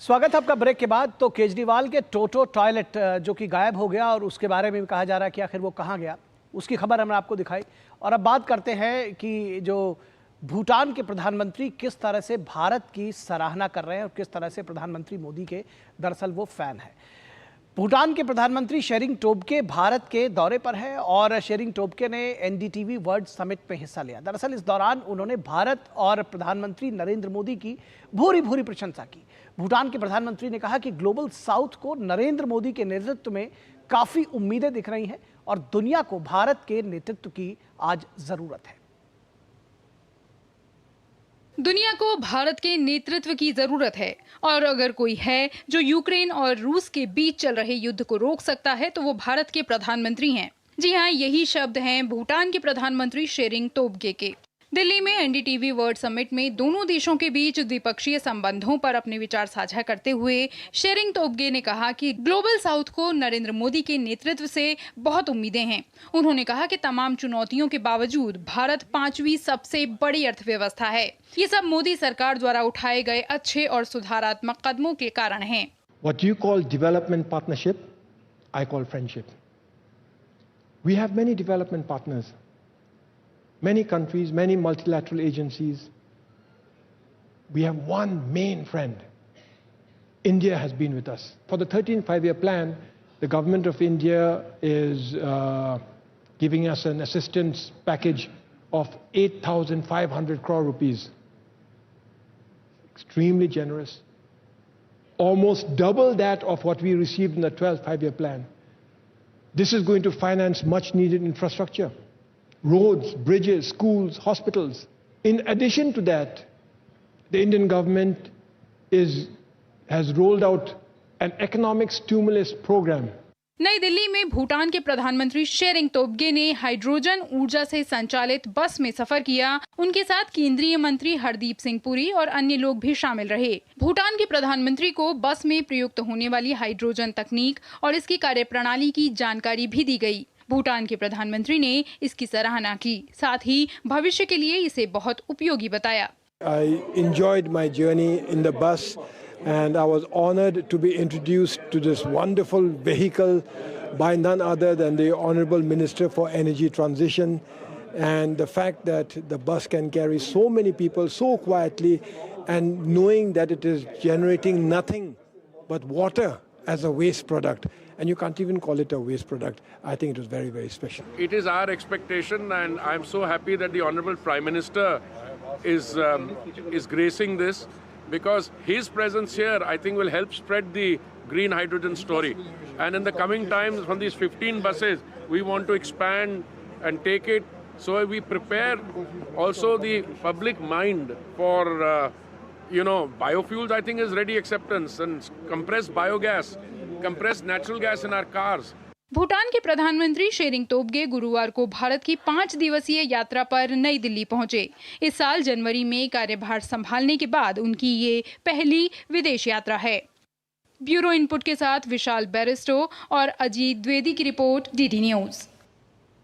स्वागत है आपका ब्रेक के बाद। तो केजरीवाल के टोटो टॉयलेट जो कि गायब हो गया और उसके बारे में भी कहा जा रहा है कि आखिर वो कहाँ गया, उसकी खबर हमने आपको दिखाई। और अब बात करते हैं कि जो भूटान के प्रधानमंत्री किस तरह से भारत की सराहना कर रहे हैं और किस तरह से प्रधानमंत्री मोदी के दरअसल वो फैन है। भूटान के प्रधानमंत्री शेरिंग टोब्गे भारत के दौरे पर हैं और शेरिंग टोब्गे ने एनडीटीवी वर्ल्ड समिट में हिस्सा लिया। दरअसल इस दौरान उन्होंने भारत और प्रधानमंत्री नरेंद्र मोदी की भूरी भूरी प्रशंसा की। भूटान के प्रधानमंत्री ने कहा कि ग्लोबल साउथ को नरेंद्र मोदी के नेतृत्व में काफी उम्मीदें दिख रही हैं और दुनिया को भारत के नेतृत्व की आज जरूरत है। दुनिया को भारत के नेतृत्व की जरूरत है और अगर कोई है जो यूक्रेन और रूस के बीच चल रहे युद्ध को रोक सकता है तो वो भारत के प्रधानमंत्री हैं। जी हाँ, यही शब्द हैं भूटान के प्रधानमंत्री शेरिंग टोब्गे के। दिल्ली में एनडीटीवी वर्ल्ड समिट में दोनों देशों के बीच द्विपक्षीय संबंधों पर अपने विचार साझा करते हुए शेरिंग टोब्गे ने कहा कि ग्लोबल साउथ को नरेंद्र मोदी के नेतृत्व से बहुत उम्मीदें हैं। उन्होंने कहा कि तमाम चुनौतियों के बावजूद भारत 5वीं सबसे बड़ी अर्थव्यवस्था है। ये सब मोदी सरकार द्वारा उठाए गए अच्छे और सुधारात्मक कदमों के कारण हैं। What you call development partnership, I call friendship. We have many development partners. Many countries, many multilateral agencies. We have one main friend. India has been with us. For the 13th five-year plan, the government of India is giving us an assistance package of 8,500 crore rupees. Extremely generous. Almost double that of what we received in the 12th five-year plan. This is going to finance much needed infrastructure. Roads, bridges, schools, hospitals. In addition to that, the Indian government has rolled out an economic stimulus program. नई दिल्ली में भूटान के प्रधानमंत्री शेरिंग टोब्गे ने hydrogen ऊर्जा से संचालित बस में सफर किया। उनके साथ केंद्रीय मंत्री हरदीप सिंह पुरी और अन्य लोग भी शामिल रहे। भूटान के प्रधानमंत्री को बस में प्रयुक्त होने वाली हाइड्रोजन तकनीक और इसकी कार्यप्रणाली की जानकारी भी दी गई। भूटान के प्रधानमंत्री ने इसकी सराहना की, साथ ही भविष्य के लिए इसे बहुत उपयोगी बताया। I enjoyed my journey in the bus and I was honored to be introduced to this wonderful vehicle by none other than the Honorable Minister for Energy Transition, and the fact that the bus can carry so many people so quietly and knowing that it is generating nothing but water as a waste product, and you can't even call it a waste product. I think it was very, very special. It is our expectation, and I'm so happy that the Honorable Prime Minister is gracing this, because his presence here, I think, will help spread the green hydrogen story. And in the coming times, from these 15 buses, we want to expand and take it, so we prepare also the public mind for biofuels. I think is ready acceptance, and compressed biogas, compressed natural gas in our cars. Bhutan के प्रधानमंत्री शेरिंग टोब्गे गुरुवार को भारत की 5 दिवसीय यात्रा पर नई दिल्ली पहुंचे। इस साल जनवरी में कार्यभार संभालने के बाद उनकी ये पहली विदेश यात्रा है। ब्यूरो इनपुट के साथ विशाल बैरिस्टो और अजीत द्विवेदी की रिपोर्ट, डीडी न्यूज।